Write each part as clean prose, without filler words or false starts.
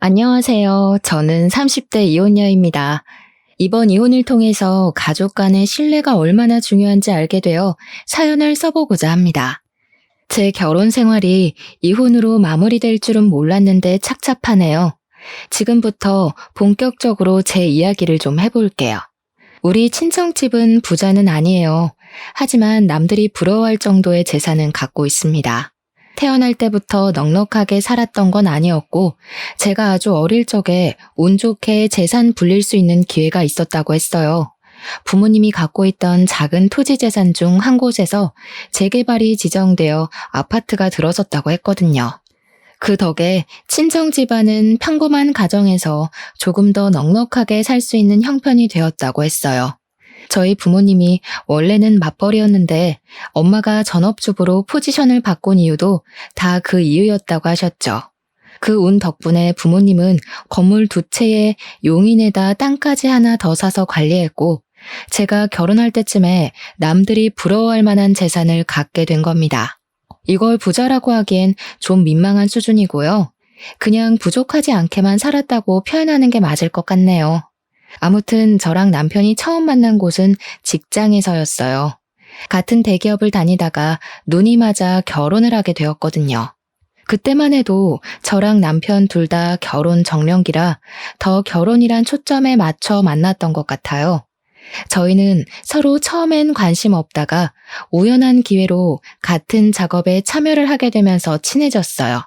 안녕하세요. 저는 30대 이혼녀입니다. 이번 이혼을 통해서 가족 간의 신뢰가 얼마나 중요한지 알게 되어 사연을 써보고자 합니다. 제 결혼 생활이 이혼으로 마무리될 줄은 몰랐는데 착잡하네요. 지금부터 본격적으로 제 이야기를 좀 해볼게요. 우리 친정집은 부자는 아니에요. 하지만 남들이 부러워할 정도의 재산은 갖고 있습니다. 태어날 때부터 넉넉하게 살았던 건 아니었고, 제가 아주 어릴 적에 운 좋게 재산 불릴 수 있는 기회가 있었다고 했어요. 부모님이 갖고 있던 작은 토지 재산 중 한 곳에서 재개발이 지정되어 아파트가 들어섰다고 했거든요. 그 덕에 친정 집안은 평범한 가정에서 조금 더 넉넉하게 살 수 있는 형편이 되었다고 했어요. 저희 부모님이 원래는 맞벌이였는데 엄마가 전업주부로 포지션을 바꾼 이유도 다 그 이유였다고 하셨죠. 그 운 덕분에 부모님은 건물 두 채에 용인에다 땅까지 하나 더 사서 관리했고, 제가 결혼할 때쯤에 남들이 부러워할 만한 재산을 갖게 된 겁니다. 이걸 부자라고 하기엔 좀 민망한 수준이고요. 그냥 부족하지 않게만 살았다고 표현하는 게 맞을 것 같네요. 아무튼 저랑 남편이 처음 만난 곳은 직장에서였어요. 같은 대기업을 다니다가 눈이 맞아 결혼을 하게 되었거든요. 그때만 해도 저랑 남편 둘 다 결혼 정년기라 더 결혼이란 초점에 맞춰 만났던 것 같아요. 저희는 서로 처음엔 관심 없다가 우연한 기회로 같은 작업에 참여를 하게 되면서 친해졌어요.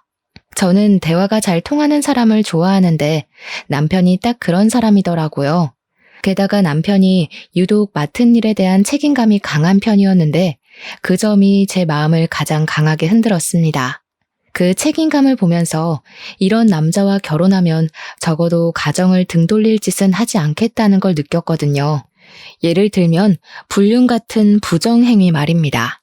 저는 대화가 잘 통하는 사람을 좋아하는데 남편이 딱 그런 사람이더라고요. 게다가 남편이 유독 맡은 일에 대한 책임감이 강한 편이었는데 그 점이 제 마음을 가장 강하게 흔들었습니다. 그 책임감을 보면서 이런 남자와 결혼하면 적어도 가정을 등 돌릴 짓은 하지 않겠다는 걸 느꼈거든요. 예를 들면 불륜 같은 부정행위 말입니다.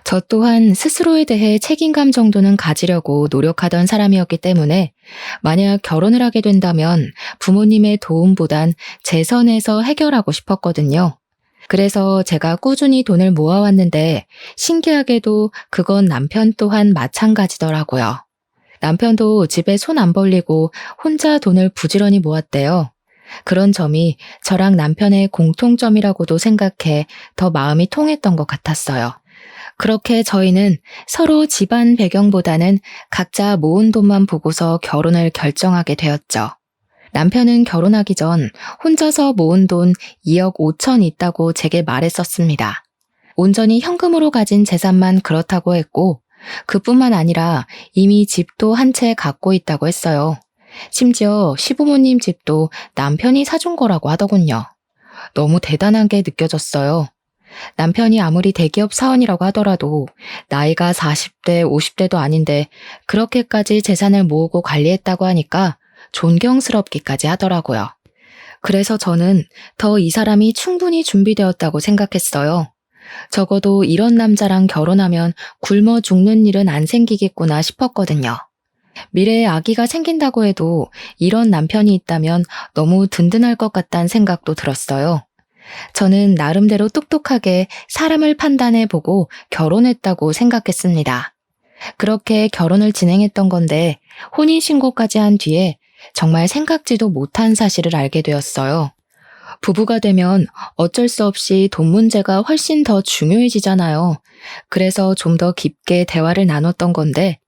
저 또한 스스로에 대해 책임감 정도는 가지려고 노력하던 사람이었기 때문에 만약 결혼을 하게 된다면 부모님의 도움보단 제 선에서 해결하고 싶었거든요. 그래서 제가 꾸준히 돈을 모아왔는데 신기하게도 그건 남편 또한 마찬가지더라고요. 남편도 집에 손 안 벌리고 혼자 돈을 부지런히 모았대요. 그런 점이 저랑 남편의 공통점이라고도 생각해 더 마음이 통했던 것 같았어요. 그렇게 저희는 서로 집안 배경보다는 각자 모은 돈만 보고서 결혼을 결정하게 되었죠. 남편은 결혼하기 전 혼자서 모은 돈 2억 5천 있다고 제게 말했었습니다. 온전히 현금으로 가진 재산만 그렇다고 했고, 그뿐만 아니라 이미 집도 한 채 갖고 있다고 했어요. 심지어 시부모님 집도 남편이 사준 거라고 하더군요. 너무 대단한 게 느껴졌어요. 남편이 아무리 대기업 사원이라고 하더라도 나이가 40대, 50대도 아닌데 그렇게까지 재산을 모으고 관리했다고 하니까 존경스럽기까지 하더라고요. 그래서 저는 더 이 사람이 충분히 준비되었다고 생각했어요. 적어도 이런 남자랑 결혼하면 굶어 죽는 일은 안 생기겠구나 싶었거든요. 미래에 아기가 생긴다고 해도 이런 남편이 있다면 너무 든든할 것 같다는 생각도 들었어요. 저는 나름대로 똑똑하게 사람을 판단해보고 결혼했다고 생각했습니다. 그렇게 결혼을 진행했던 건데 혼인신고까지 한 뒤에 정말 생각지도 못한 사실을 알게 되었어요. 부부가 되면 어쩔 수 없이 돈 문제가 훨씬 더 중요해지잖아요. 그래서 좀 더 깊게 대화를 나눴던 건데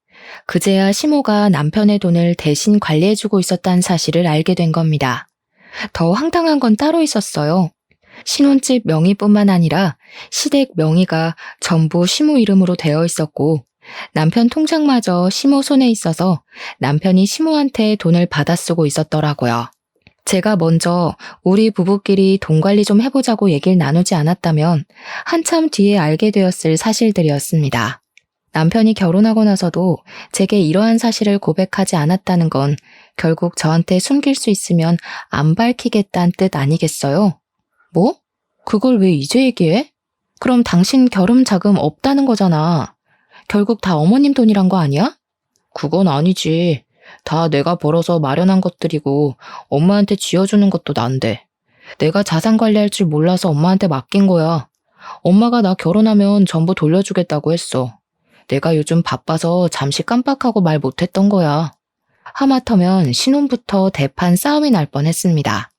그제야 시모가 남편의 돈을 대신 관리해주고 있었다는 사실을 알게 된 겁니다. 더 황당한 건 따로 있었어요. 신혼집 명의뿐만 아니라 시댁 명의가 전부 시모 이름으로 되어 있었고 남편 통장마저 시모 손에 있어서 남편이 시모한테 돈을 받아 쓰고 있었더라고요. 제가 먼저 우리 부부끼리 돈 관리 좀 해보자고 얘기를 나누지 않았다면 한참 뒤에 알게 되었을 사실들이었습니다. 남편이 결혼하고 나서도 제게 이러한 사실을 고백하지 않았다는 건 결국 저한테 숨길 수 있으면 안 밝히겠다는 뜻 아니겠어요? 뭐? 그걸 왜 이제 얘기해? 그럼 당신 결혼 자금 없다는 거잖아. 결국 다 어머님 돈이란 거 아니야? 그건 아니지. 다 내가 벌어서 마련한 것들이고 엄마한테 쥐어주는 것도 난데. 내가 자산 관리할 줄 몰라서 엄마한테 맡긴 거야. 엄마가 나 결혼하면 전부 돌려주겠다고 했어. 내가 요즘 바빠서 잠시 깜빡하고 말 못했던 거야. 하마터면 신혼부터 대판 싸움이 날 뻔했습니다.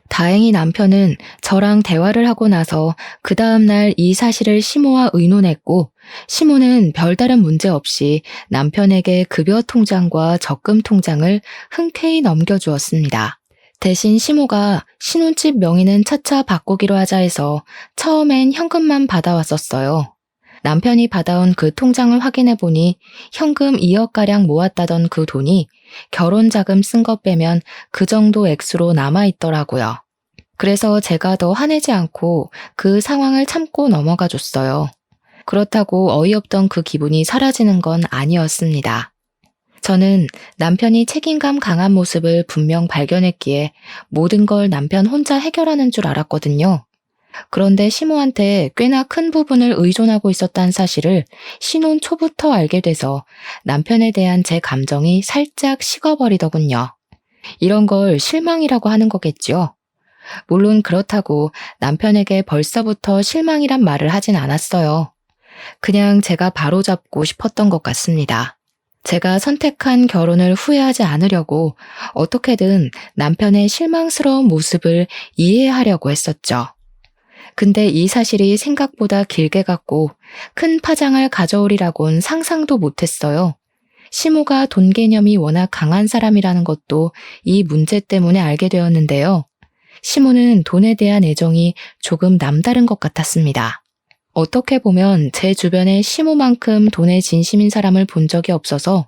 다행히 남편은 저랑 대화를 하고 나서 그 다음날 이 사실을 시모와 의논했고, 시모는 별다른 문제 없이 남편에게 급여 통장과 적금 통장을 흔쾌히 넘겨주었습니다. 대신 시모가 신혼집 명의는 차차 바꾸기로 하자 해서 처음엔 현금만 받아왔었어요. 남편이 받아온 그 통장을 확인해 보니 현금 2억가량 모았다던 그 돈이 결혼 자금 쓴 것 빼면 그 정도 액수로 남아있더라고요. 그래서 제가 더 화내지 않고 그 상황을 참고 넘어가 줬어요. 그렇다고 어이없던 그 기분이 사라지는 건 아니었습니다. 저는 남편이 책임감 강한 모습을 분명 발견했기에 모든 걸 남편 혼자 해결하는 줄 알았거든요. 그런데 시모한테 꽤나 큰 부분을 의존하고 있었다는 사실을 신혼 초부터 알게 돼서 남편에 대한 제 감정이 살짝 식어버리더군요. 이런 걸 실망이라고 하는 거겠죠. 물론 그렇다고 남편에게 벌써부터 실망이란 말을 하진 않았어요. 그냥 제가 바로잡고 싶었던 것 같습니다. 제가 선택한 결혼을 후회하지 않으려고 어떻게든 남편의 실망스러운 모습을 이해하려고 했었죠. 근데 이 사실이 생각보다 길게 갔고 큰 파장을 가져오리라곤 상상도 못했어요. 시모가 돈 개념이 워낙 강한 사람이라는 것도 이 문제 때문에 알게 되었는데요. 시모는 돈에 대한 애정이 조금 남다른 것 같았습니다. 어떻게 보면 제 주변에 시모만큼 돈에 진심인 사람을 본 적이 없어서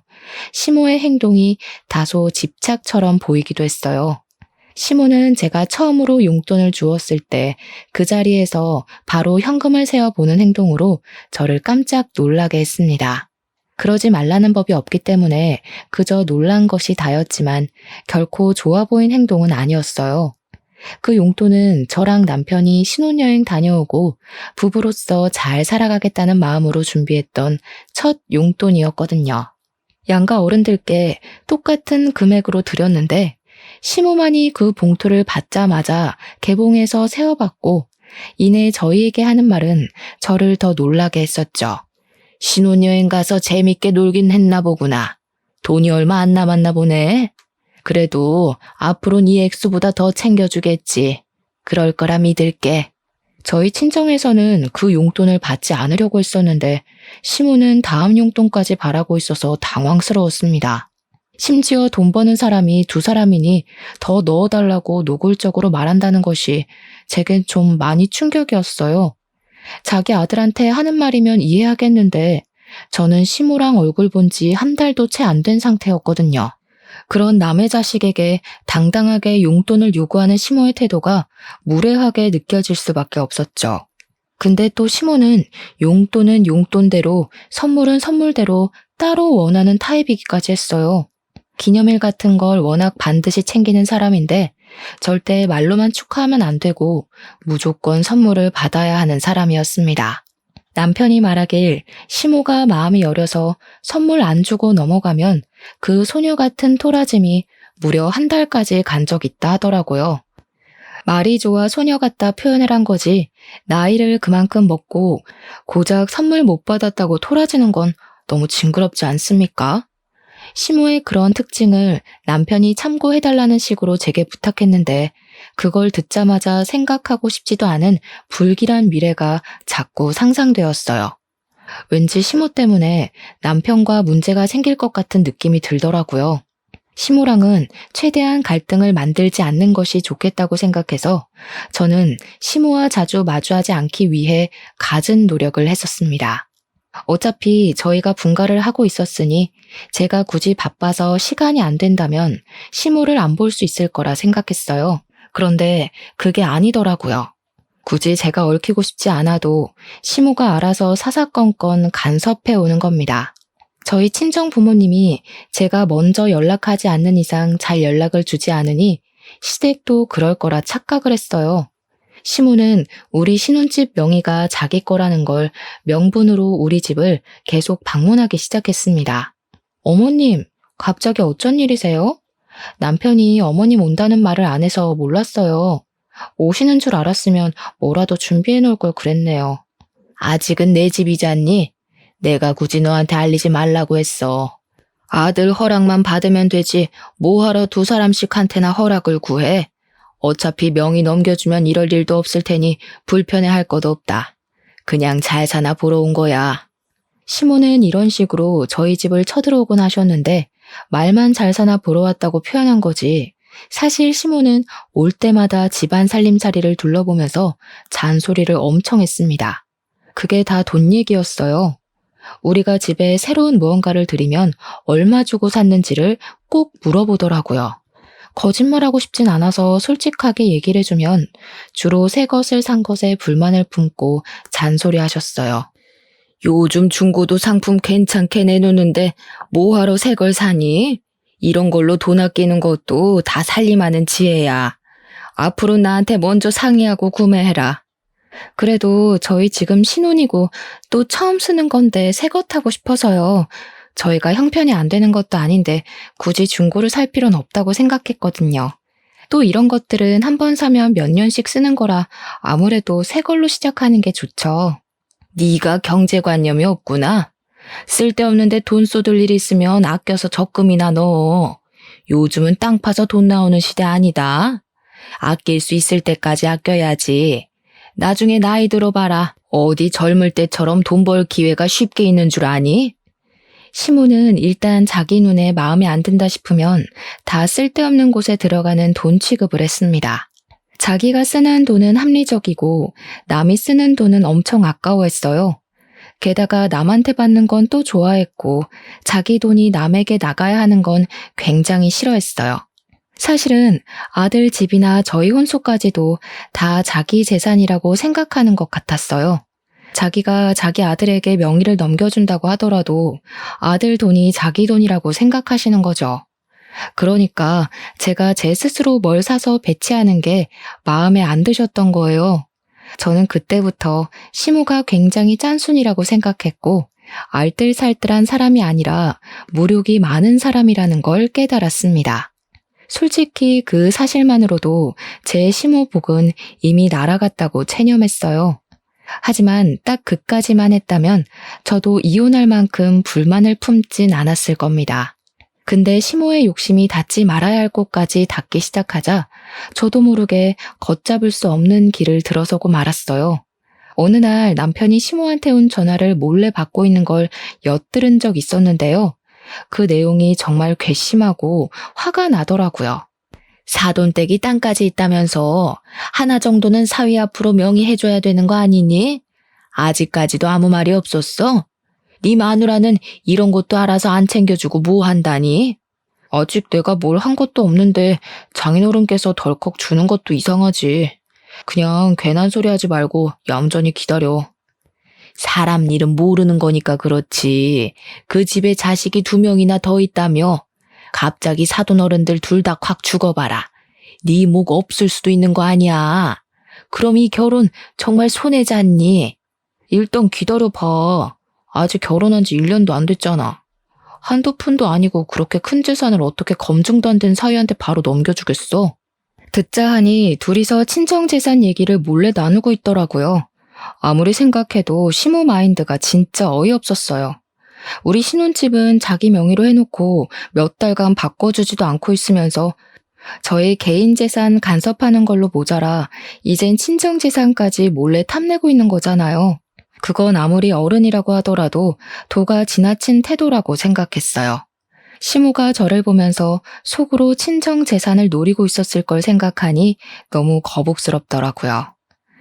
시모의 행동이 다소 집착처럼 보이기도 했어요. 시모는 제가 처음으로 용돈을 주었을 때 그 자리에서 바로 현금을 세어보는 행동으로 저를 깜짝 놀라게 했습니다. 그러지 말라는 법이 없기 때문에 그저 놀란 것이 다였지만 결코 좋아 보인 행동은 아니었어요. 그 용돈은 저랑 남편이 신혼여행 다녀오고 부부로서 잘 살아가겠다는 마음으로 준비했던 첫 용돈이었거든요. 양가 어른들께 똑같은 금액으로 드렸는데 시모만이 그 봉투를 받자마자 개봉해서 세어봤고 이내 저희에게 하는 말은 저를 더 놀라게 했었죠. 신혼여행 가서 재밌게 놀긴 했나 보구나. 돈이 얼마 안 남았나 보네. 그래도 앞으로는 이 액수보다 더 챙겨주겠지. 그럴 거라 믿을게. 저희 친정에서는 그 용돈을 받지 않으려고 했었는데 시모는 다음 용돈까지 바라고 있어서 당황스러웠습니다. 심지어 돈 버는 사람이 두 사람이니 더 넣어달라고 노골적으로 말한다는 것이 제겐 좀 많이 충격이었어요. 자기 아들한테 하는 말이면 이해하겠는데 저는 시모랑 얼굴 본 지 한 달도 채 안 된 상태였거든요. 그런 남의 자식에게 당당하게 용돈을 요구하는 시모의 태도가 무례하게 느껴질 수밖에 없었죠. 근데 또 시모는 용돈은 용돈대로 선물은 선물대로 따로 원하는 타입이기까지 했어요. 기념일 같은 걸 워낙 반드시 챙기는 사람인데 절대 말로만 축하하면 안 되고 무조건 선물을 받아야 하는 사람이었습니다. 남편이 말하길 시모가 마음이 여려서 선물 안 주고 넘어가면 그 소녀 같은 토라짐이 무려 한 달까지 간 적 있다 하더라고요. 말이 좋아 소녀 같다 표현을 한 거지 나이를 그만큼 먹고 고작 선물 못 받았다고 토라지는 건 너무 징그럽지 않습니까? 시모의 그런 특징을 남편이 참고해달라는 식으로 제게 부탁했는데 그걸 듣자마자 생각하고 싶지도 않은 불길한 미래가 자꾸 상상되었어요. 왠지 시모 때문에 남편과 문제가 생길 것 같은 느낌이 들더라고요. 시모랑은 최대한 갈등을 만들지 않는 것이 좋겠다고 생각해서 저는 시모와 자주 마주하지 않기 위해 갖은 노력을 했었습니다. 어차피 저희가 분가를 하고 있었으니 제가 굳이 바빠서 시간이 안 된다면 시모를 안 볼 수 있을 거라 생각했어요. 그런데 그게 아니더라고요. 굳이 제가 얽히고 싶지 않아도 시모가 알아서 사사건건 간섭해 오는 겁니다. 저희 친정 부모님이 제가 먼저 연락하지 않는 이상 잘 연락을 주지 않으니 시댁도 그럴 거라 착각을 했어요. 시모는 우리 신혼집 명의가 자기 거라는 걸 명분으로 우리 집을 계속 방문하기 시작했습니다. 어머님, 갑자기 어쩐 일이세요? 남편이 어머님 온다는 말을 안 해서 몰랐어요. 오시는 줄 알았으면 뭐라도 준비해 놓을 걸 그랬네요. 아직은 내 집이잖니? 내가 굳이 너한테 알리지 말라고 했어. 아들 허락만 받으면 되지 뭐하러 두 사람씩한테나 허락을 구해. 어차피 명의 넘겨주면 이럴 일도 없을 테니 불편해할 것도 없다. 그냥 잘 사나 보러 온 거야. 시모는 이런 식으로 저희 집을 쳐들어오곤 하셨는데 말만 잘 사나 보러 왔다고 표현한 거지. 사실 시모는 올 때마다 집안 살림살이를 둘러보면서 잔소리를 엄청 했습니다. 그게 다 돈 얘기였어요. 우리가 집에 새로운 무언가를 들이면 얼마 주고 샀는지를 꼭 물어보더라고요. 거짓말하고 싶진 않아서 솔직하게 얘기를 해주면 주로 새 것을 산 것에 불만을 품고 잔소리하셨어요. 요즘 중고도 상품 괜찮게 내놓는데 뭐하러 새 걸 사니? 이런 걸로 돈 아끼는 것도 다 살림하는 지혜야. 앞으로 나한테 먼저 상의하고 구매해라. 그래도 저희 지금 신혼이고 또 처음 쓰는 건데 새 것 하고 싶어서요. 저희가 형편이 안 되는 것도 아닌데 굳이 중고를 살 필요는 없다고 생각했거든요. 또 이런 것들은 한 번 사면 몇 년씩 쓰는 거라 아무래도 새 걸로 시작하는 게 좋죠. 네가 경제관념이 없구나. 쓸데없는데 돈 쏟을 일 있으면 아껴서 적금이나 넣어. 요즘은 땅 파서 돈 나오는 시대 아니다. 아낄 수 있을 때까지 아껴야지. 나중에 나이 들어봐라. 어디 젊을 때처럼 돈 벌 기회가 쉽게 있는 줄 아니? 시모는 일단 자기 눈에 마음에 안 든다 싶으면 다 쓸데없는 곳에 들어가는 돈 취급을 했습니다. 자기가 쓰는 돈은 합리적이고 남이 쓰는 돈은 엄청 아까워했어요. 게다가 남한테 받는 건 또 좋아했고 자기 돈이 남에게 나가야 하는 건 굉장히 싫어했어요. 사실은 아들 집이나 저희 혼수까지도 다 자기 재산이라고 생각하는 것 같았어요. 자기가 자기 아들에게 명의를 넘겨준다고 하더라도 아들 돈이 자기 돈이라고 생각하시는 거죠. 그러니까 제가 제 스스로 뭘 사서 배치하는 게 마음에 안 드셨던 거예요. 저는 그때부터 시모가 굉장히 짠순이라고 생각했고 알뜰살뜰한 사람이 아니라 무력이 많은 사람이라는 걸 깨달았습니다. 솔직히 그 사실만으로도 제 시모복은 이미 날아갔다고 체념했어요. 하지만 딱 그까지만 했다면 저도 이혼할 만큼 불만을 품진 않았을 겁니다. 근데 시모의 욕심이 닿지 말아야 할 곳까지 닿기 시작하자 저도 모르게 걷잡을 수 없는 길을 들어서고 말았어요. 어느 날 남편이 시모한테 온 전화를 몰래 받고 있는 걸 엿들은 적 있었는데요. 그 내용이 정말 괘씸하고 화가 나더라고요. 사돈댁이 땅까지 있다면서 하나 정도는 사위 앞으로 명의해줘야 되는 거 아니니? 아직까지도 아무 말이 없었어? 네 마누라는 이런 것도 알아서 안 챙겨주고 뭐 한다니? 아직 내가 뭘 한 것도 없는데 장인어른께서 덜컥 주는 것도 이상하지. 그냥 괜한 소리 하지 말고 얌전히 기다려. 사람 일은 모르는 거니까 그렇지. 그 집에 자식이 2명이나 더 있다며. 갑자기 사돈어른들 둘 다 확 죽어봐라. 네 목 없을 수도 있는 거 아니야. 그럼 이 결혼 정말 손해잖니? 일단 기다려봐. 아직 결혼한 지 1년도 안 됐잖아. 한두 푼도 아니고 그렇게 큰 재산을 어떻게 검증도 안 된 사위한테 바로 넘겨주겠어? 듣자 하니 둘이서 친정재산 얘기를 몰래 나누고 있더라고요. 아무리 생각해도 시모 마인드가 진짜 어이없었어요. 우리 신혼집은 자기 명의로 해놓고 몇 달간 바꿔주지도 않고 있으면서 저희 개인 재산 간섭하는 걸로 모자라 이젠 친정 재산까지 몰래 탐내고 있는 거잖아요. 그건 아무리 어른이라고 하더라도 도가 지나친 태도라고 생각했어요. 시모가 저를 보면서 속으로 친정 재산을 노리고 있었을 걸 생각하니 너무 거북스럽더라고요.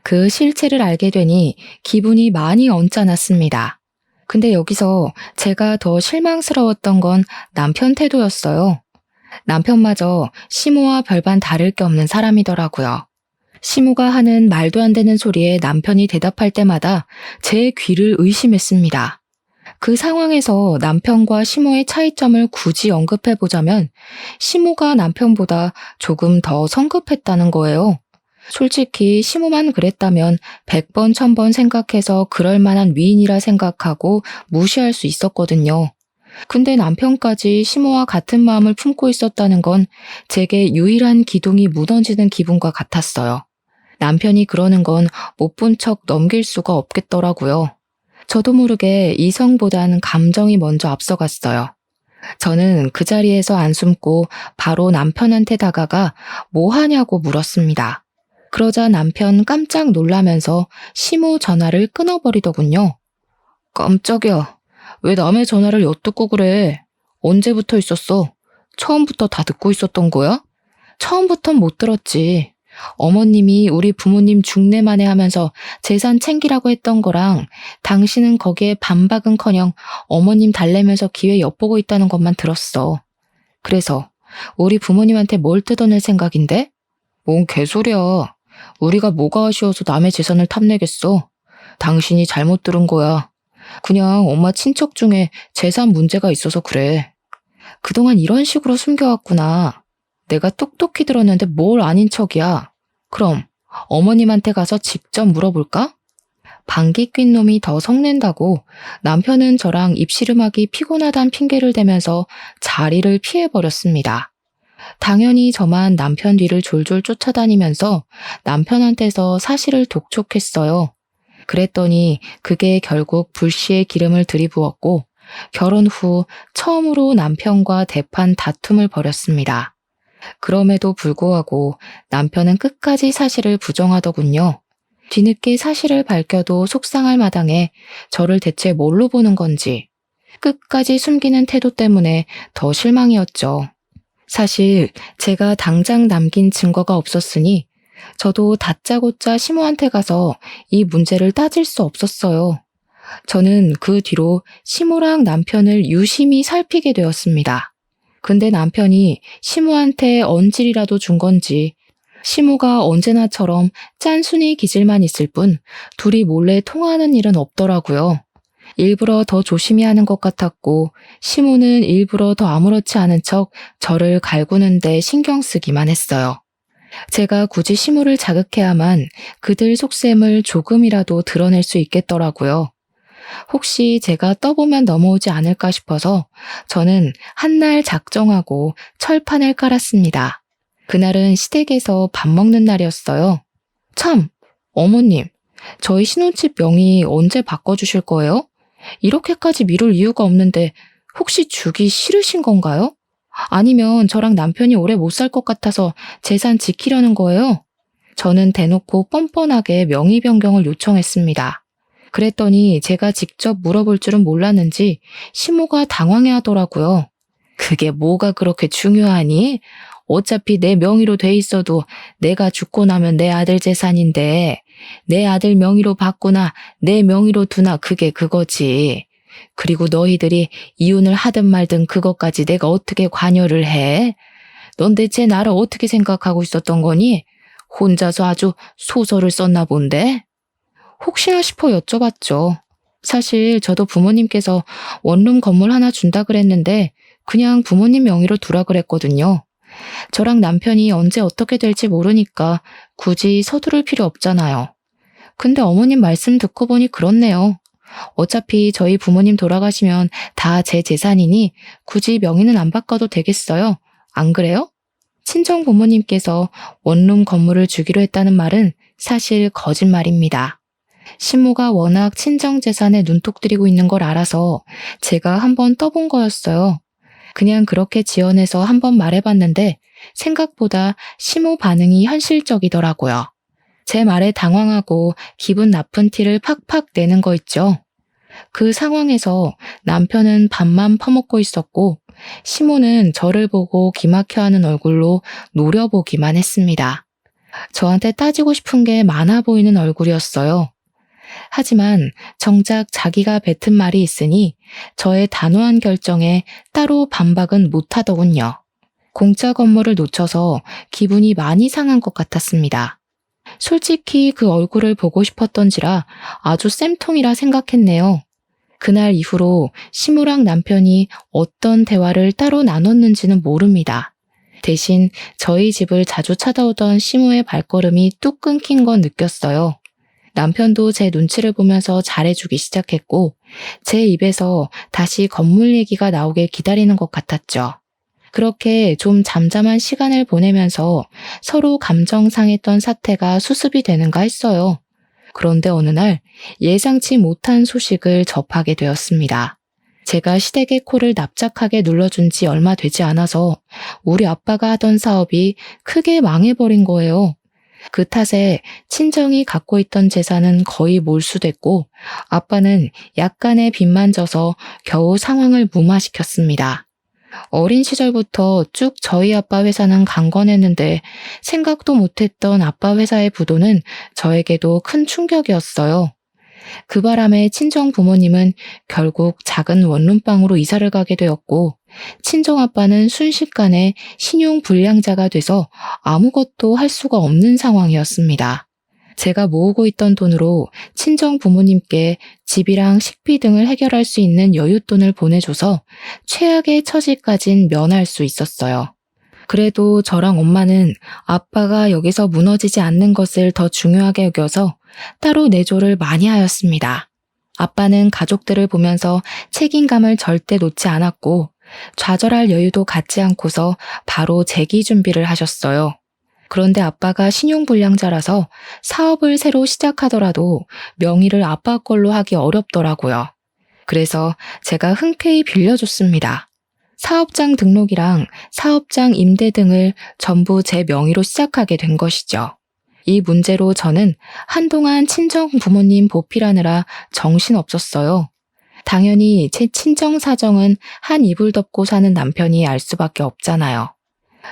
그 실체를 알게 되니 기분이 많이 언짢았습니다. 근데 여기서 제가 더 실망스러웠던 건 남편 태도였어요. 남편마저 시모와 별반 다를 게 없는 사람이더라고요. 시모가 하는 말도 안 되는 소리에 남편이 대답할 때마다 제 귀를 의심했습니다. 그 상황에서 남편과 시모의 차이점을 굳이 언급해보자면 시모가 남편보다 조금 더 성급했다는 거예요. 솔직히 시모만 그랬다면 100번 1000번 생각해서 그럴 만한 위인이라 생각하고 무시할 수 있었거든요. 근데 남편까지 시모와 같은 마음을 품고 있었다는 건 제게 유일한 기둥이 무너지는 기분과 같았어요. 남편이 그러는 건 못 본 척 넘길 수가 없겠더라고요. 저도 모르게 이성보다는 감정이 먼저 앞서갔어요. 저는 그 자리에서 안 숨고 바로 남편한테 다가가 뭐 하냐고 물었습니다. 그러자 남편 깜짝 놀라면서 시무 전화를 끊어버리더군요. 깜짝이야. 왜 남의 전화를 엿듣고 그래? 언제부터 있었어? 처음부터 다 듣고 있었던 거야? 처음부턴 못 들었지. 어머님이 우리 부모님 중내만에 하면서 재산 챙기라고 했던 거랑 당신은 거기에 반박은커녕 어머님 달래면서 기회 엿보고 있다는 것만 들었어. 그래서 우리 부모님한테 뭘 뜯어낼 생각인데? 뭔 개소리야. 우리가 뭐가 아쉬워서 남의 재산을 탐내겠어. 당신이 잘못 들은 거야. 그냥 엄마 친척 중에 재산 문제가 있어서 그래. 그동안 이런 식으로 숨겨왔구나. 내가 똑똑히 들었는데 뭘 아닌 척이야. 그럼 어머님한테 가서 직접 물어볼까? 방귀 낀 놈이 더 성낸다고 남편은 저랑 입씨름하기 피곤하단 핑계를 대면서 자리를 피해버렸습니다. 당연히 저만 남편 뒤를 졸졸 쫓아다니면서 남편한테서 사실을 독촉했어요. 그랬더니 그게 결국 불씨에 기름을 들이부었고 결혼 후 처음으로 남편과 대판 다툼을 벌였습니다. 그럼에도 불구하고 남편은 끝까지 사실을 부정하더군요. 뒤늦게 사실을 밝혀도 속상할 마당에 저를 대체 뭘로 보는 건지 끝까지 숨기는 태도 때문에 더 실망이었죠. 사실 제가 당장 남긴 증거가 없었으니 저도 다짜고짜 시모한테 가서 이 문제를 따질 수 없었어요. 저는 그 뒤로 시모랑 남편을 유심히 살피게 되었습니다. 근데 남편이 시모한테 언질이라도 준 건지 시모가 언제나처럼 짠순이 기질만 있을 뿐 둘이 몰래 통화하는 일은 없더라고요. 일부러 더 조심히 하는 것 같았고 시모는 일부러 더 아무렇지 않은 척 저를 갈구는데 신경 쓰기만 했어요. 제가 굳이 시모를 자극해야만 그들 속셈을 조금이라도 드러낼 수 있겠더라고요. 혹시 제가 떠보면 넘어오지 않을까 싶어서 저는 한날 작정하고 철판을 깔았습니다. 그날은 시댁에서 밥 먹는 날이었어요. 참, 어머님, 저희 신혼집 명의 언제 바꿔주실 거예요? 이렇게까지 미룰 이유가 없는데 혹시 주기 싫으신 건가요? 아니면 저랑 남편이 오래 못 살 것 같아서 재산 지키려는 거예요? 저는 대놓고 뻔뻔하게 명의 변경을 요청했습니다. 그랬더니 제가 직접 물어볼 줄은 몰랐는지 시모가 당황해 하더라고요. 그게 뭐가 그렇게 중요하니? 어차피 내 명의로 돼 있어도 내가 죽고 나면 내 아들 재산인데 내 아들 명의로 바꾸나 내 명의로 두나 그게 그거지. 그리고 너희들이 이혼을 하든 말든 그것까지 내가 어떻게 관여를 해? 넌 대체 나를 어떻게 생각하고 있었던 거니? 혼자서 아주 소설을 썼나 본데? 혹시나 싶어 여쭤봤죠. 사실 저도 부모님께서 원룸 건물 하나 준다 그랬는데 그냥 부모님 명의로 두라 그랬거든요. 저랑 남편이 언제 어떻게 될지 모르니까 굳이 서두를 필요 없잖아요. 근데 어머님 말씀 듣고 보니 그렇네요. 어차피 저희 부모님 돌아가시면 다 제 재산이니 굳이 명의는 안 바꿔도 되겠어요. 안 그래요? 친정 부모님께서 원룸 건물을 주기로 했다는 말은 사실 거짓말입니다. 신모가 워낙 친정 재산에 눈독 들이고 있는 걸 알아서 제가 한번 떠본 거였어요. 그냥 그렇게 지어내서 한번 말해봤는데 생각보다 시모 반응이 현실적이더라고요. 제 말에 당황하고 기분 나쁜 티를 팍팍 내는 거 있죠. 그 상황에서 남편은 밥만 퍼먹고 있었고 시모는 저를 보고 기막혀하는 얼굴로 노려보기만 했습니다. 저한테 따지고 싶은 게 많아 보이는 얼굴이었어요. 하지만 정작 자기가 뱉은 말이 있으니 저의 단호한 결정에 따로 반박은 못하더군요. 공짜 건물을 놓쳐서 기분이 많이 상한 것 같았습니다. 솔직히 그 얼굴을 보고 싶었던지라 아주 쌤통이라 생각했네요. 그날 이후로 시모랑 남편이 어떤 대화를 따로 나눴는지는 모릅니다. 대신 저희 집을 자주 찾아오던 시모의 발걸음이 뚝 끊긴 건 느꼈어요. 남편도 제 눈치를 보면서 잘해주기 시작했고 제 입에서 다시 건물 얘기가 나오길 기다리는 것 같았죠. 그렇게 좀 잠잠한 시간을 보내면서 서로 감정 상했던 사태가 수습이 되는가 했어요. 그런데 어느 날 예상치 못한 소식을 접하게 되었습니다. 제가 시댁의 코를 납작하게 눌러준 지 얼마 되지 않아서 우리 아빠가 하던 사업이 크게 망해버린 거예요. 그 탓에 친정이 갖고 있던 재산은 거의 몰수됐고 아빠는 약간의 빚만 져서 겨우 상황을 무마시켰습니다. 어린 시절부터 쭉 저희 아빠 회사는 강건했는데 생각도 못했던 아빠 회사의 부도는 저에게도 큰 충격이었어요. 그 바람에 친정 부모님은 결국 작은 원룸방으로 이사를 가게 되었고 친정 아빠는 순식간에 신용 불량자가 돼서 아무것도 할 수가 없는 상황이었습니다. 제가 모으고 있던 돈으로 친정 부모님께 집이랑 식비 등을 해결할 수 있는 여윳돈을 보내줘서 최악의 처지까진 면할 수 있었어요. 그래도 저랑 엄마는 아빠가 여기서 무너지지 않는 것을 더 중요하게 여겨서 따로 내조를 많이 하였습니다. 아빠는 가족들을 보면서 책임감을 절대 놓지 않았고 좌절할 여유도 갖지 않고서 바로 재기 준비를 하셨어요. 그런데 아빠가 신용불량자라서 사업을 새로 시작하더라도 명의를 아빠 걸로 하기 어렵더라고요. 그래서 제가 흔쾌히 빌려줬습니다. 사업장 등록이랑 사업장 임대 등을 전부 제 명의로 시작하게 된 것이죠. 이 문제로 저는 한동안 친정 부모님 보필하느라 정신없었어요. 당연히 제 친정 사정은 한 이불 덮고 사는 남편이 알 수밖에 없잖아요.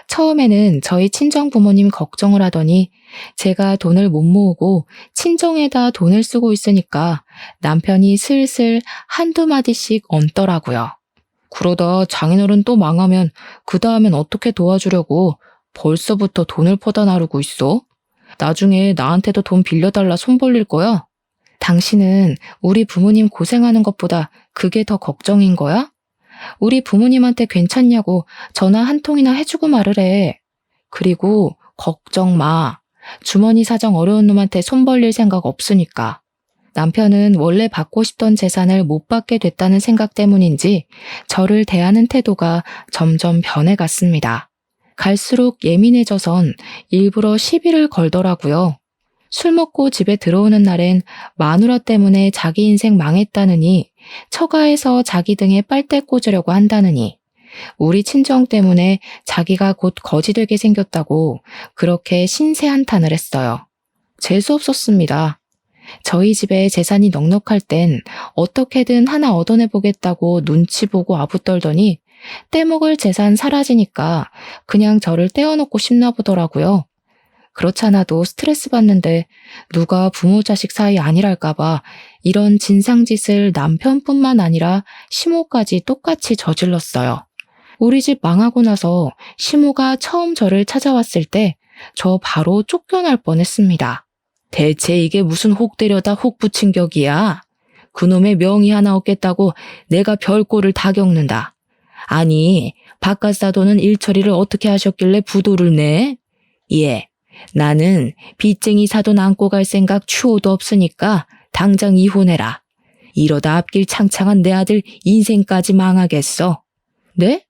처음에는 저희 친정 부모님 걱정을 하더니 제가 돈을 못 모으고 친정에다 돈을 쓰고 있으니까 남편이 슬슬 한두 마디씩 얹더라고요. 그러다 장인어른 또 망하면 그 다음엔 어떻게 도와주려고 벌써부터 돈을 퍼다 나르고 있어? 나중에 나한테도 돈 빌려달라 손 벌릴 거야? 당신은 우리 부모님 고생하는 것보다 그게 더 걱정인 거야? 우리 부모님한테 괜찮냐고 전화 한 통이나 해주고 말을 해. 그리고 걱정 마. 주머니 사정 어려운 놈한테 손 벌릴 생각 없으니까. 남편은 원래 받고 싶던 재산을 못 받게 됐다는 생각 때문인지 저를 대하는 태도가 점점 변해갔습니다. 갈수록 예민해져선 일부러 시비를 걸더라고요. 술 먹고 집에 들어오는 날엔 마누라 때문에 자기 인생 망했다느니 처가에서 자기 등에 빨대 꽂으려고 한다느니 우리 친정 때문에 자기가 곧 거지 되게 생겼다고 그렇게 신세 한탄을 했어요. 재수없었습니다. 저희 집에 재산이 넉넉할 땐 어떻게든 하나 얻어내보겠다고 눈치 보고 아부떨더니 떼먹을 재산 사라지니까 그냥 저를 떼어놓고 싶나 보더라고요. 그렇잖아도 스트레스 받는데 누가 부모 자식 사이 아니랄까봐 이런 진상짓을 남편뿐만 아니라 시모까지 똑같이 저질렀어요. 우리 집 망하고 나서 시모가 처음 저를 찾아왔을 때 저 바로 쫓겨날 뻔했습니다. 대체 이게 무슨 혹 때려다 혹 붙인 격이야? 그놈의 명의 하나 얻겠다고 내가 별꼴을 다 겪는다. 아니, 바깥 사돈은 일처리를 어떻게 하셨길래 부도를 내? 예, 나는 빚쟁이 사돈 안고 갈 생각 추호도 없으니까 당장 이혼해라. 이러다 앞길 창창한 내 아들 인생까지 망하겠어. 네?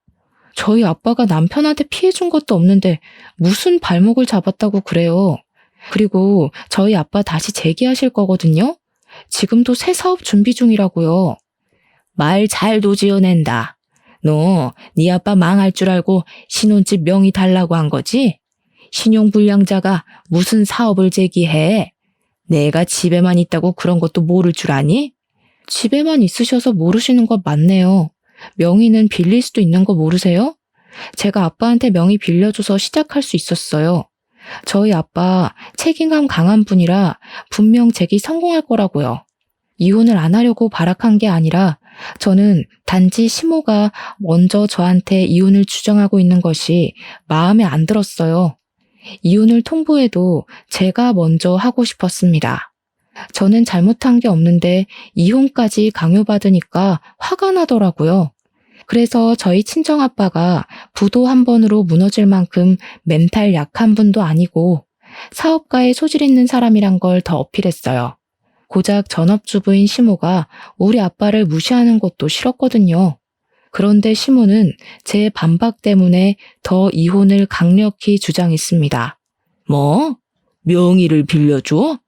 저희 아빠가 남편한테 피해준 것도 없는데 무슨 발목을 잡았다고 그래요. 그리고 저희 아빠 다시 재기하실 거거든요. 지금도 새 사업 준비 중이라고요. 말 잘도 지어낸다. 너 네 아빠 망할 줄 알고 신혼집 명의 달라고 한 거지? 신용불량자가 무슨 사업을 제기해? 내가 집에만 있다고 그런 것도 모를 줄 아니? 집에만 있으셔서 모르시는 거 맞네요. 명의는 빌릴 수도 있는 거 모르세요? 제가 아빠한테 명의 빌려줘서 시작할 수 있었어요. 저희 아빠 책임감 강한 분이라 분명 재기 성공할 거라고요. 이혼을 안 하려고 발악한 게 아니라 저는 단지 시모가 먼저 저한테 이혼을 주장하고 있는 것이 마음에 안 들었어요. 이혼을 통보해도 제가 먼저 하고 싶었습니다. 저는 잘못한 게 없는데 이혼까지 강요받으니까 화가 나더라고요. 그래서 저희 친정아빠가 부도 한 번으로 무너질 만큼 멘탈 약한 분도 아니고 사업가에 소질 있는 사람이란 걸 더 어필했어요. 고작 전업주부인 시모가 우리 아빠를 무시하는 것도 싫었거든요. 그런데 시모는 제 반박 때문에 더 이혼을 강력히 주장했습니다. 뭐? 명의를 빌려줘?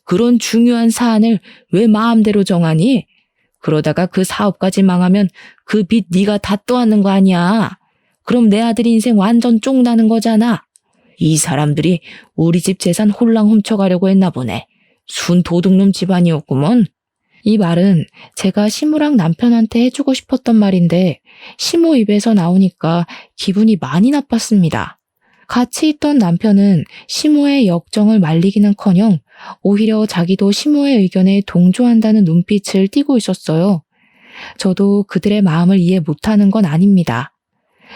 그런 중요한 사안을 왜 마음대로 정하니? 그러다가 그 사업까지 망하면 그 빚 네가 다 떠안는 거 아니야. 그럼 내 아들 인생 완전 쫑나는 거잖아. 이 사람들이 우리 집 재산 홀랑 훔쳐가려고 했나 보네. 순 도둑놈 집안이었구먼. 이 말은 제가 시무랑 남편한테 해주고 싶었던 말인데 시무 입에서 나오니까 기분이 많이 나빴습니다. 같이 있던 남편은 시무의 역정을 말리기는커녕 오히려 자기도 시무의 의견에 동조한다는 눈빛을 띠고 있었어요. 저도 그들의 마음을 이해 못하는 건 아닙니다.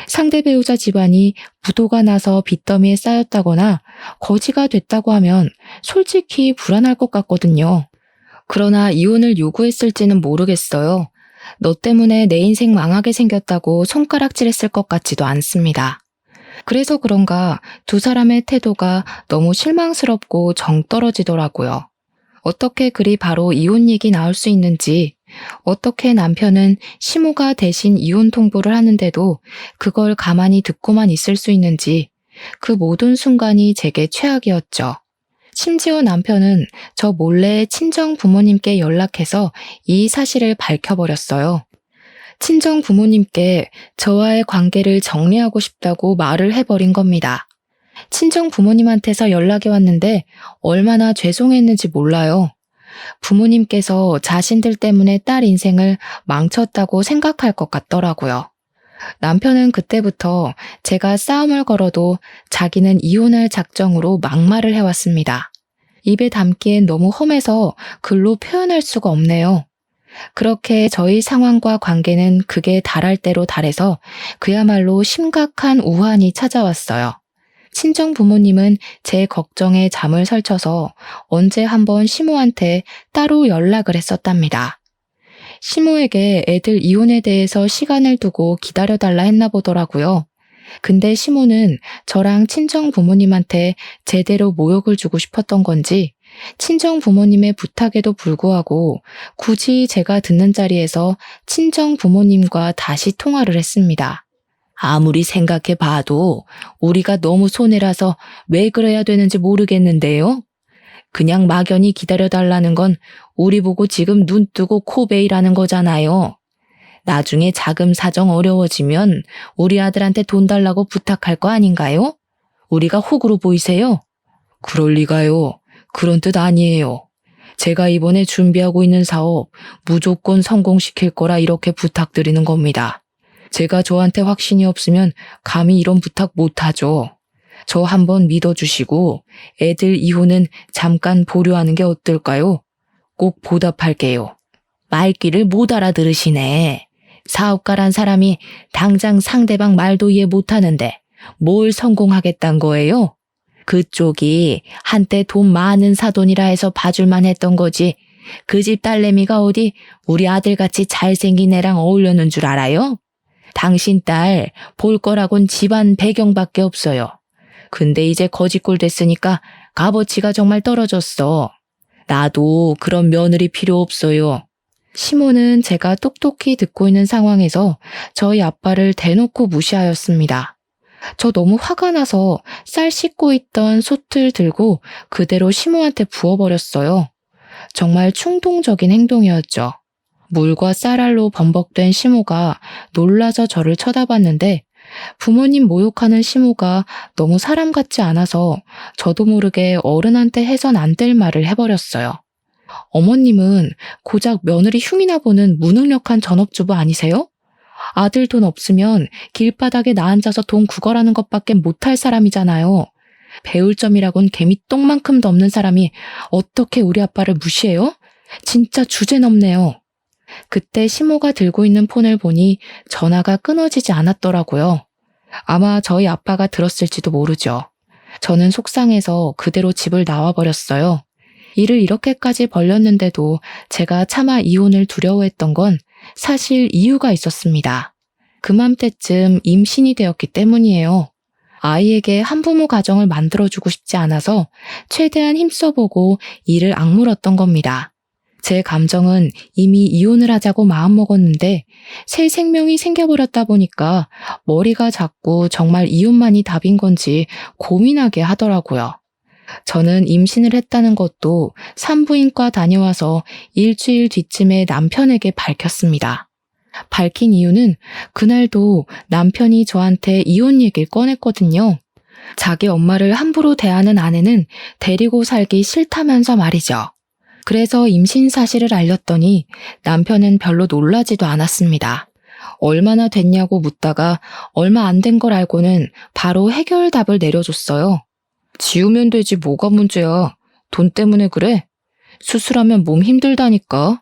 상대 배우자 집안이 부도가 나서 빚더미에 쌓였다거나 거지가 됐다고 하면 솔직히 불안할 것 같거든요. 그러나 이혼을 요구했을지는 모르겠어요. 너 때문에 내 인생 망하게 생겼다고 손가락질했을 것 같지도 않습니다. 그래서 그런가 두 사람의 태도가 너무 실망스럽고 정 떨어지더라고요. 어떻게 그리 바로 이혼 얘기 나올 수 있는지, 어떻게 남편은 시무가 대신 이혼 통보를 하는데도 그걸 가만히 듣고만 있을 수 있는지, 그 모든 순간이 제게 최악이었죠. 심지어 남편은 저 몰래 친정 부모님께 연락해서 이 사실을 밝혀버렸어요. 친정 부모님께 저와의 관계를 정리하고 싶다고 말을 해버린 겁니다. 친정 부모님한테서 연락이 왔는데 얼마나 죄송했는지 몰라요. 부모님께서 자신들 때문에 딸 인생을 망쳤다고 생각할 것 같더라고요. 남편은 그때부터 제가 싸움을 걸어도 자기는 이혼할 작정으로 막말을 해왔습니다. 입에 담기엔 너무 험해서 글로 표현할 수가 없네요. 그렇게 저희 상황과 관계는 극에 달할 대로 달해서 그야말로 심각한 우환이 찾아왔어요. 친정 부모님은 제 걱정에 잠을 설쳐서 언제 한번 시무한테 따로 연락을 했었답니다. 시무에게 애들 이혼에 대해서 시간을 두고 기다려달라 했나 보더라고요. 근데 시무는 저랑 친정 부모님한테 제대로 모욕을 주고 싶었던 건지 친정 부모님의 부탁에도 불구하고 굳이 제가 듣는 자리에서 친정 부모님과 다시 통화를 했습니다. 아무리 생각해 봐도 우리가 너무 손해라서 왜 그래야 되는지 모르겠는데요. 그냥 막연히 기다려달라는 건 우리 보고 지금 눈 뜨고 코 베이라는 거잖아요. 나중에 자금 사정 어려워지면 우리 아들한테 돈 달라고 부탁할 거 아닌가요? 우리가 호구로 보이세요? 그럴 리가요. 그런 뜻 아니에요. 제가 이번에 준비하고 있는 사업 무조건 성공시킬 거라 이렇게 부탁드리는 겁니다. 제가 저한테 확신이 없으면 감히 이런 부탁 못하죠. 저 한번 믿어주시고 애들 이혼은 잠깐 보류하는 게 어떨까요? 꼭 보답할게요. 말귀를 못 알아들으시네. 사업가란 사람이 당장 상대방 말도 이해 못하는데 뭘 성공하겠단 거예요? 그쪽이 한때 돈 많은 사돈이라 해서 봐줄만 했던 거지. 그 집 딸내미가 어디 우리 아들같이 잘생긴 애랑 어울려는 줄 알아요? 당신 딸 볼 거라곤 집안 배경밖에 없어요. 근데 이제 거지꼴 됐으니까 값어치가 정말 떨어졌어. 나도 그런 며느리 필요 없어요. 시모는 제가 똑똑히 듣고 있는 상황에서 저희 아빠를 대놓고 무시하였습니다. 저 너무 화가 나서 쌀 씻고 있던 솥을 들고 그대로 시모한테 부어버렸어요. 정말 충동적인 행동이었죠. 물과 쌀알로 범벅된 시모가 놀라서 저를 쳐다봤는데 부모님 모욕하는 시모가 너무 사람 같지 않아서 저도 모르게 어른한테 해선 안 될 말을 해버렸어요. 어머님은 고작 며느리 흉이나 보는 무능력한 전업주부 아니세요? 아들 돈 없으면 길바닥에 나앉아서 돈 구걸하는 것밖에 못할 사람이잖아요. 배울 점이라곤 개미똥만큼도 없는 사람이 어떻게 우리 아빠를 무시해요? 진짜 주제넘네요. 그때 시모가 들고 있는 폰을 보니 전화가 끊어지지 않았더라고요. 아마 저희 아빠가 들었을지도 모르죠. 저는 속상해서 그대로 집을 나와버렸어요. 일을 이렇게까지 벌렸는데도 제가 차마 이혼을 두려워했던 건 사실 이유가 있었습니다. 그맘때쯤 임신이 되었기 때문이에요. 아이에게 한부모 가정을 만들어주고 싶지 않아서 최대한 힘써보고 일을 악물었던 겁니다. 제 감정은 이미 이혼을 하자고 마음먹었는데 새 생명이 생겨버렸다 보니까 머리가 자꾸 정말 이혼만이 답인 건지 고민하게 하더라고요. 저는 임신을 했다는 것도 산부인과 다녀와서 일주일 뒤쯤에 남편에게 밝혔습니다. 밝힌 이유는 그날도 남편이 저한테 이혼 얘기를 꺼냈거든요. 자기 엄마를 함부로 대하는 아내는 데리고 살기 싫다면서 말이죠. 그래서 임신 사실을 알렸더니 남편은 별로 놀라지도 않았습니다. 얼마나 됐냐고 묻다가 얼마 안 된 걸 알고는 바로 해결답을 내려줬어요. 지우면 되지 뭐가 문제야. 돈 때문에 그래? 수술하면 몸 힘들다니까.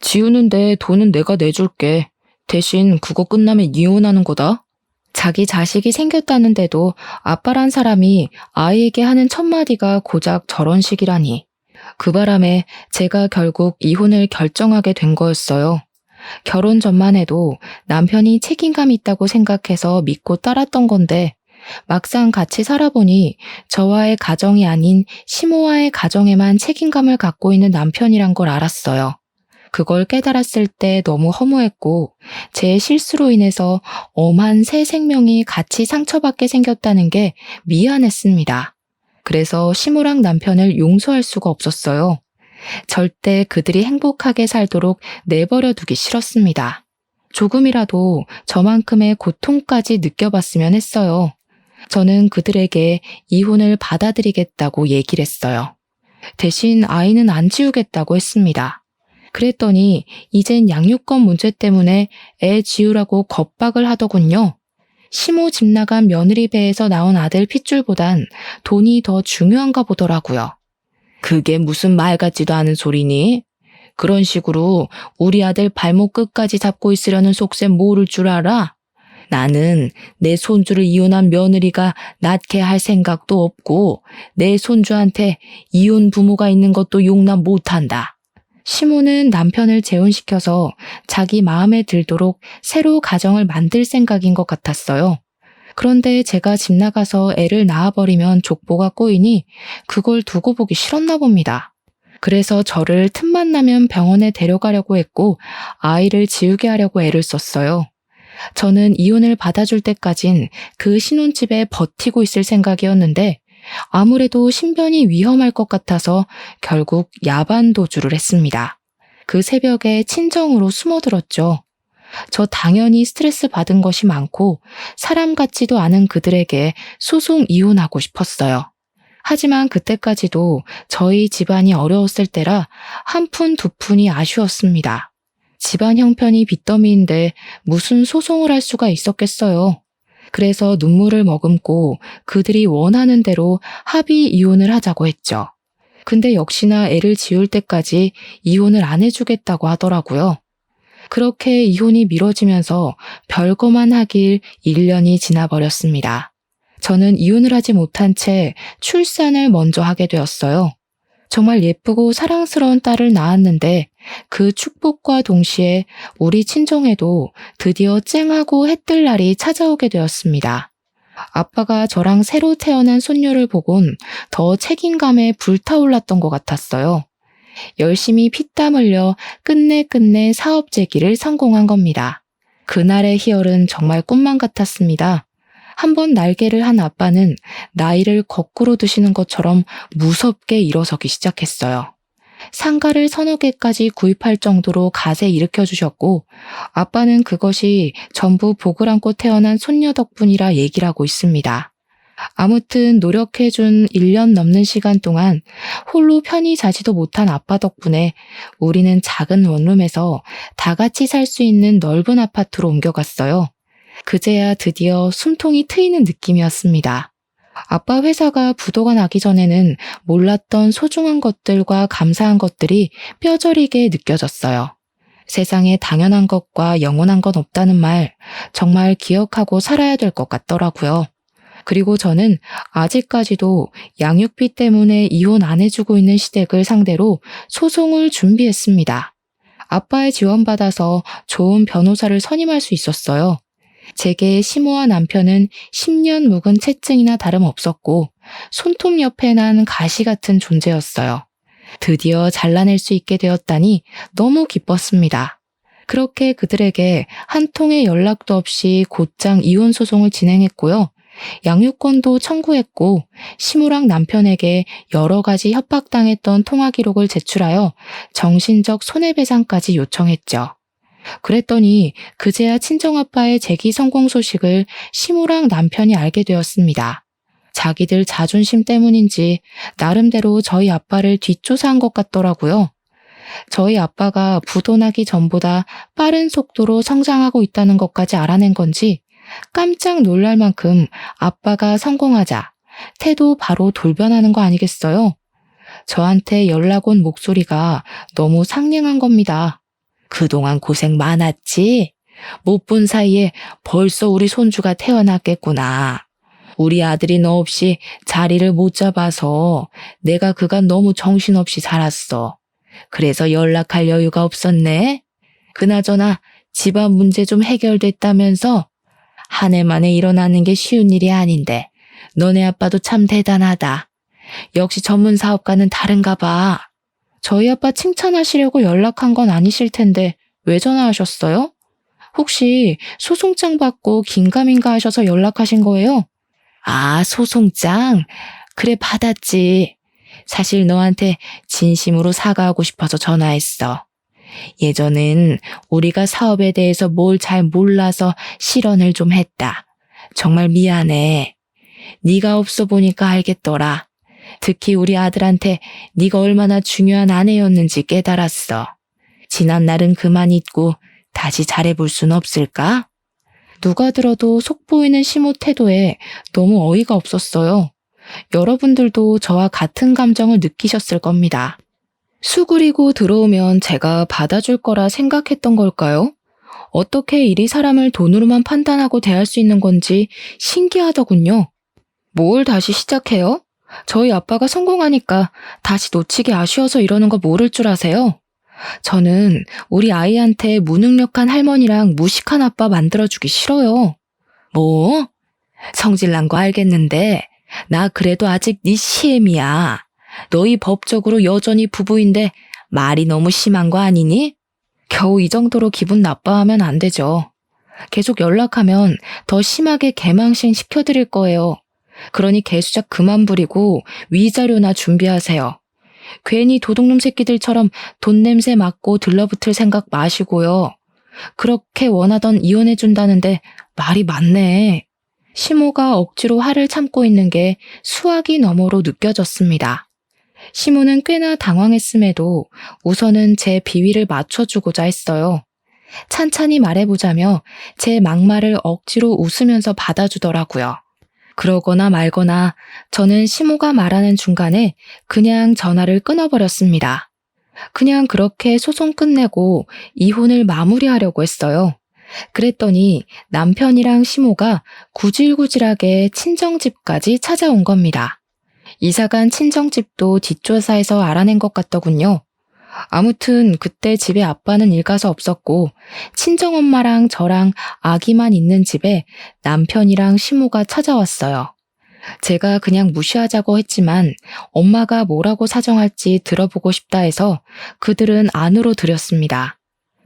지우는데 돈은 내가 내줄게. 대신 그거 끝나면 이혼하는 거다. 자기 자식이 생겼다는데도 아빠란 사람이 아이에게 하는 첫마디가 고작 저런 식이라니. 그 바람에 제가 결국 이혼을 결정하게 된 거였어요. 결혼 전만 해도 남편이 책임감 있다고 생각해서 믿고 따랐던 건데 막상 같이 살아보니 저와의 가정이 아닌 시모와의 가정에만 책임감을 갖고 있는 남편이란 걸 알았어요. 그걸 깨달았을 때 너무 허무했고 제 실수로 인해서 엄한 새 생명이 같이 상처받게 생겼다는 게 미안했습니다. 그래서 시모랑 남편을 용서할 수가 없었어요. 절대 그들이 행복하게 살도록 내버려 두기 싫었습니다. 조금이라도 저만큼의 고통까지 느껴봤으면 했어요. 저는 그들에게 이혼을 받아들이겠다고 얘기를 했어요. 대신 아이는 안 지우겠다고 했습니다. 그랬더니 이젠 양육권 문제 때문에 애 지우라고 겁박을 하더군요. 시모 집 나간 며느리 배에서 나온 아들 핏줄보단 돈이 더 중요한가 보더라고요. 그게 무슨 말 같지도 않은 소리니? 그런 식으로 우리 아들 발목 끝까지 잡고 있으려는 속셈 모를 줄 알아? 나는 내 손주를 이혼한 며느리가 낳게 할 생각도 없고 내 손주한테 이혼 부모가 있는 것도 용납 못한다. 시모는 남편을 재혼시켜서 자기 마음에 들도록 새로 가정을 만들 생각인 것 같았어요. 그런데 제가 집 나가서 애를 낳아버리면 족보가 꼬이니 그걸 두고 보기 싫었나 봅니다. 그래서 저를 틈만 나면 병원에 데려가려고 했고 아이를 지우게 하려고 애를 썼어요. 저는 이혼을 받아줄 때까진 그 신혼집에 버티고 있을 생각이었는데 아무래도 신변이 위험할 것 같아서 결국 야반 도주를 했습니다. 그 새벽에 친정으로 숨어들었죠. 저 당연히 스트레스 받은 것이 많고 사람 같지도 않은 그들에게 소송 이혼하고 싶었어요. 하지만 그때까지도 저희 집안이 어려웠을 때라 한 푼 두 푼이 아쉬웠습니다. 집안 형편이 빚더미인데 무슨 소송을 할 수가 있었겠어요. 그래서 눈물을 머금고 그들이 원하는 대로 합의 이혼을 하자고 했죠. 근데 역시나 애를 지울 때까지 이혼을 안 해주겠다고 하더라고요. 그렇게 이혼이 미뤄지면서 별거만 하길 1년이 지나버렸습니다. 저는 이혼을 하지 못한 채 출산을 먼저 하게 되었어요. 정말 예쁘고 사랑스러운 딸을 낳았는데 그 축복과 동시에 우리 친정에도 드디어 쨍하고 해뜰 날이 찾아오게 되었습니다. 아빠가 저랑 새로 태어난 손녀를 보곤 더 책임감에 불타올랐던 것 같았어요. 열심히 피땀 흘려 끝내 사업 재기를 성공한 겁니다. 그날의 희열은 정말 꿈만 같았습니다. 한번 날개를 한 아빠는 나이를 거꾸로 드시는 것처럼 무섭게 일어서기 시작했어요. 상가를 서너 개까지 구입할 정도로 갓에 일으켜주셨고 아빠는 그것이 전부 복을 안고 태어난 손녀 덕분이라 얘기를 하고 있습니다. 아무튼 노력해준 1년 넘는 시간 동안 홀로 편히 자지도 못한 아빠 덕분에 우리는 작은 원룸에서 다 같이 살 수 있는 넓은 아파트로 옮겨갔어요. 그제야 드디어 숨통이 트이는 느낌이었습니다. 아빠 회사가 부도가 나기 전에는 몰랐던 소중한 것들과 감사한 것들이 뼈저리게 느껴졌어요. 세상에 당연한 것과 영원한 건 없다는 말 정말 기억하고 살아야 될 것 같더라고요. 그리고 저는 아직까지도 양육비 때문에 이혼 안 해주고 있는 시댁을 상대로 소송을 준비했습니다. 아빠의 지원받아서 좋은 변호사를 선임할 수 있었어요. 제게 시모와 남편은 10년 묵은 채증이나 다름없었고 손톱 옆에 난 가시 같은 존재였어요. 드디어 잘라낼 수 있게 되었다니 너무 기뻤습니다. 그렇게 그들에게 한 통의 연락도 없이 곧장 이혼 소송을 진행했고요. 양육권도 청구했고 시무랑 남편에게 여러 가지 협박당했던 통화 기록을 제출하여 정신적 손해배상까지 요청했죠. 그랬더니 그제야 친정아빠의 재기 성공 소식을 시무랑 남편이 알게 되었습니다. 자기들 자존심 때문인지 나름대로 저희 아빠를 뒷조사한 것 같더라고요. 저희 아빠가 부도나기 전보다 빠른 속도로 성장하고 있다는 것까지 알아낸 건지 깜짝 놀랄 만큼 아빠가 성공하자 태도 바로 돌변하는 거 아니겠어요? 저한테 연락 온 목소리가 너무 상냥한 겁니다. 그동안 고생 많았지? 못 본 사이에 벌써 우리 손주가 태어났겠구나. 우리 아들이 너 없이 자리를 못 잡아서 내가 그간 너무 정신없이 살았어. 그래서 연락할 여유가 없었네. 그나저나 집안 문제 좀 해결됐다면서? 한 해 만에 일어나는 게 쉬운 일이 아닌데 너네 아빠도 참 대단하다. 역시 전문 사업가는 다른가 봐. 저희 아빠 칭찬하시려고 연락한 건 아니실 텐데 왜 전화하셨어요? 혹시 소송장 받고 긴가민가 하셔서 연락하신 거예요? 아, 소송장? 그래, 받았지. 사실 너한테 진심으로 사과하고 싶어서 전화했어. 예전엔 우리가 사업에 대해서 뭘 잘 몰라서 실언을 좀 했다. 정말 미안해. 네가 없어 보니까 알겠더라. 특히 우리 아들한테 네가 얼마나 중요한 아내였는지 깨달았어. 지난 날은 그만 잊고 다시 잘해볼 순 없을까? 누가 들어도 속보이는 시모 태도에 너무 어이가 없었어요. 여러분들도 저와 같은 감정을 느끼셨을 겁니다. 수그리고 들어오면 제가 받아줄 거라 생각했던 걸까요? 어떻게 일이 사람을 돈으로만 판단하고 대할 수 있는 건지 신기하더군요. 뭘 다시 시작해요? 저희 아빠가 성공하니까 다시 놓치기 아쉬워서 이러는 거 모를 줄 아세요? 저는 우리 아이한테 무능력한 할머니랑 무식한 아빠 만들어주기 싫어요. 뭐? 성질난 거 알겠는데 나 그래도 아직 네 시엠이야. 너희 법적으로 여전히 부부인데 말이 너무 심한 거 아니니? 겨우 이 정도로 기분 나빠하면 안 되죠. 계속 연락하면 더 심하게 개망신 시켜드릴 거예요. 그러니 개수작 그만 부리고 위자료나 준비하세요. 괜히 도둑놈 새끼들처럼 돈 냄새 맡고 들러붙을 생각 마시고요. 그렇게 원하던 이혼해준다는데 말이 많네. 시모가 억지로 화를 참고 있는 게 수학이 너머로 느껴졌습니다. 시모는 꽤나 당황했음에도 우선은 제 비위를 맞춰주고자 했어요. 찬찬히 말해보자며 제 막말을 억지로 웃으면서 받아주더라고요. 그러거나 말거나 저는 시모가 말하는 중간에 그냥 전화를 끊어버렸습니다. 그냥 그렇게 소송 끝내고 이혼을 마무리하려고 했어요. 그랬더니 남편이랑 시모가 구질구질하게 친정집까지 찾아온 겁니다. 이사간 친정집도 뒷조사해서 알아낸 것 같더군요. 아무튼 그때 집에 아빠는 일가서 없었고 친정엄마랑 저랑 아기만 있는 집에 남편이랑 시모가 찾아왔어요. 제가 그냥 무시하자고 했지만 엄마가 뭐라고 사정할지 들어보고 싶다 해서 그들은 안으로 들였습니다.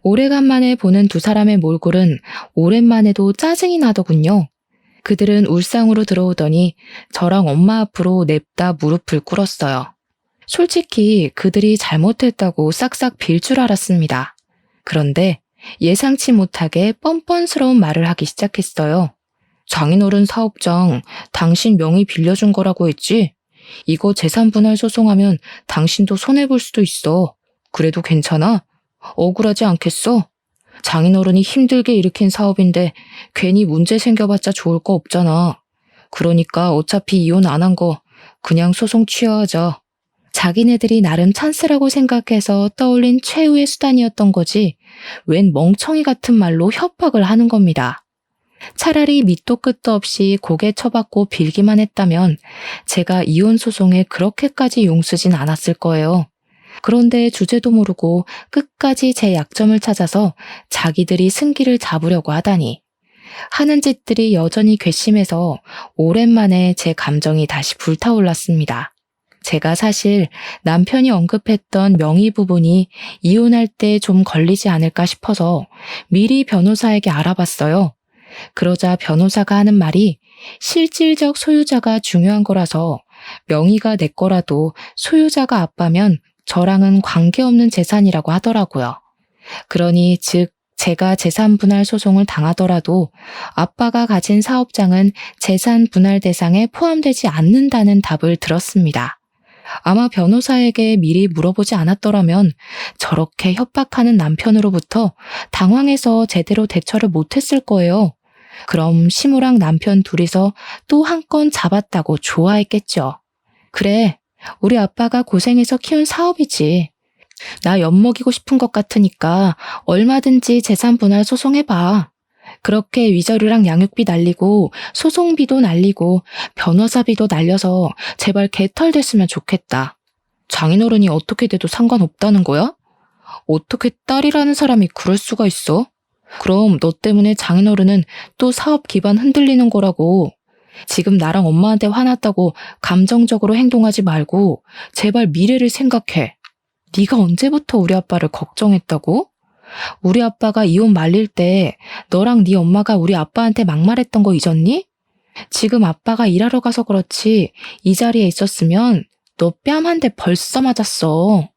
오래간만에 보는 두 사람의 몰골은 오랜만에도 짜증이 나더군요. 그들은 울상으로 들어오더니 저랑 엄마 앞으로 냅다 무릎을 꿇었어요. 솔직히 그들이 잘못했다고 싹싹 빌 줄 알았습니다. 그런데 예상치 못하게 뻔뻔스러운 말을 하기 시작했어요. 장인어른 사업장 당신 명의 빌려준 거라고 했지? 이거 재산분할 소송하면 당신도 손해볼 수도 있어. 그래도 괜찮아? 억울하지 않겠어? 장인어른이 힘들게 일으킨 사업인데 괜히 문제 생겨봤자 좋을 거 없잖아. 그러니까 어차피 이혼 안 한 거 그냥 소송 취하하자. 자기네들이 나름 찬스라고 생각해서 떠올린 최후의 수단이었던 거지 웬 멍청이 같은 말로 협박을 하는 겁니다. 차라리 밑도 끝도 없이 고개 쳐박고 빌기만 했다면 제가 이혼 소송에 그렇게까지 용쓰진 않았을 거예요. 그런데 주제도 모르고 끝까지 제 약점을 찾아서 자기들이 승기를 잡으려고 하다니. 하는 짓들이 여전히 괘씸해서 오랜만에 제 감정이 다시 불타올랐습니다. 제가 사실 남편이 언급했던 명의 부분이 이혼할 때 좀 걸리지 않을까 싶어서 미리 변호사에게 알아봤어요. 그러자 변호사가 하는 말이 실질적 소유자가 중요한 거라서 명의가 내 거라도 소유자가 아빠면 저랑은 관계없는 재산이라고 하더라고요. 그러니 즉 제가 재산 분할 소송을 당하더라도 아빠가 가진 사업장은 재산 분할 대상에 포함되지 않는다는 답을 들었습니다. 아마 변호사에게 미리 물어보지 않았더라면 저렇게 협박하는 남편으로부터 당황해서 제대로 대처를 못했을 거예요. 그럼 시무랑 남편 둘이서 또 한 건 잡았다고 좋아했겠죠. 그래, 우리 아빠가 고생해서 키운 사업이지. 나 엿먹이고 싶은 것 같으니까 얼마든지 재산 분할 소송해봐. 그렇게 위자료랑 양육비 날리고 소송비도 날리고 변호사비도 날려서 제발 개털됐으면 좋겠다. 장인어른이 어떻게 돼도 상관없다는 거야? 어떻게 딸이라는 사람이 그럴 수가 있어? 그럼 너 때문에 장인어른은 또 사업 기반 흔들리는 거라고. 지금 나랑 엄마한테 화났다고 감정적으로 행동하지 말고 제발 미래를 생각해. 네가 언제부터 우리 아빠를 걱정했다고? 우리 아빠가 이혼 말릴 때 너랑 네 엄마가 우리 아빠한테 막말했던 거 잊었니? 지금 아빠가 일하러 가서 그렇지 이 자리에 있었으면 너 뺨 한 대 벌써 맞았어.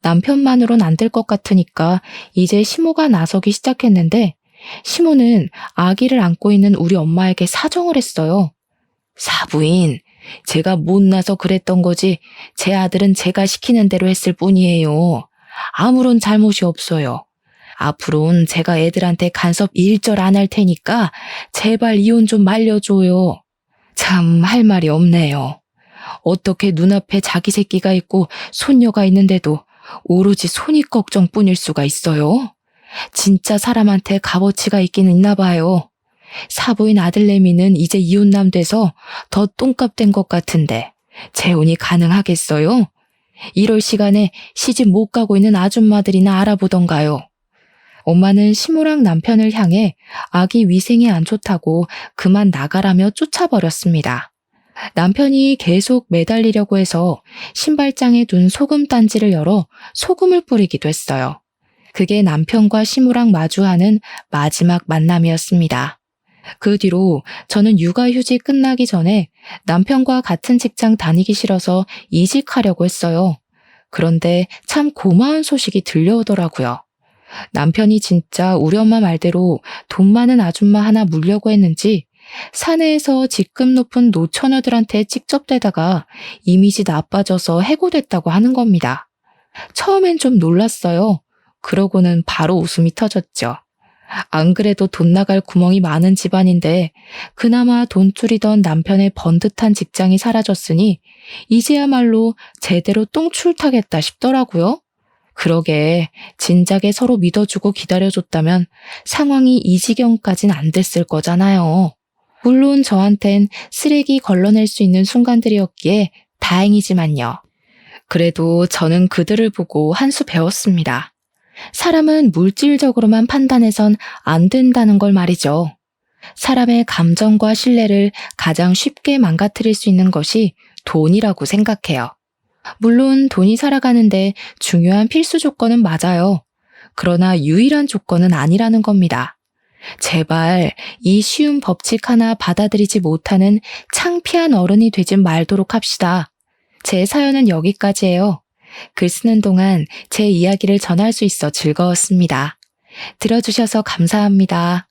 남편만으론 안 될 것 같으니까 이제 시모가 나서기 시작했는데 시모는 아기를 안고 있는 우리 엄마에게 사정을 했어요. 사부인, 제가 못나서 그랬던 거지 제 아들은 제가 시키는 대로 했을 뿐이에요. 아무런 잘못이 없어요. 앞으로는 제가 애들한테 간섭 일절 안 할 테니까 제발 이혼 좀 말려줘요. 참 할 말이 없네요. 어떻게 눈앞에 자기 새끼가 있고 손녀가 있는데도 오로지 손익 걱정뿐일 수가 있어요? 진짜 사람한테 값어치가 있긴 있나 봐요. 사부인 아들내미는 이제 이혼남 돼서 더 똥값 된 것 같은데 재혼이 가능하겠어요? 이럴 시간에 시집 못 가고 있는 아줌마들이나 알아보던가요. 엄마는 시모랑 남편을 향해 아기 위생이 안 좋다고 그만 나가라며 쫓아버렸습니다. 남편이 계속 매달리려고 해서 신발장에 둔 소금 단지를 열어 소금을 뿌리기도 했어요. 그게 남편과 시모랑 마주하는 마지막 만남이었습니다. 그 뒤로 저는 육아휴직 끝나기 전에 남편과 같은 직장 다니기 싫어서 이직하려고 했어요. 그런데 참 고마운 소식이 들려오더라고요. 남편이 진짜 우리 엄마 말대로 돈 많은 아줌마 하나 물려고 했는지 사내에서 직급 높은 노처녀들한테 찍접대다가 이미지 나빠져서 해고됐다고 하는 겁니다. 처음엔 좀 놀랐어요. 그러고는 바로 웃음이 터졌죠. 안 그래도 돈 나갈 구멍이 많은 집안인데 그나마 돈줄이던 남편의 번듯한 직장이 사라졌으니 이제야말로 제대로 똥출 타겠다 싶더라고요. 그러게 진작에 서로 믿어주고 기다려줬다면 상황이 이 지경까진 안 됐을 거잖아요. 물론 저한텐 쓰레기 걸러낼 수 있는 순간들이었기에 다행이지만요. 그래도 저는 그들을 보고 한 수 배웠습니다. 사람은 물질적으로만 판단해선 안 된다는 걸 말이죠. 사람의 감정과 신뢰를 가장 쉽게 망가뜨릴 수 있는 것이 돈이라고 생각해요. 물론 돈이 살아가는데 중요한 필수 조건은 맞아요. 그러나 유일한 조건은 아니라는 겁니다. 제발 이 쉬운 법칙 하나 받아들이지 못하는 창피한 어른이 되지 말도록 합시다. 제 사연은 여기까지예요. 글 쓰는 동안 제 이야기를 전할 수 있어 즐거웠습니다. 들어주셔서 감사합니다.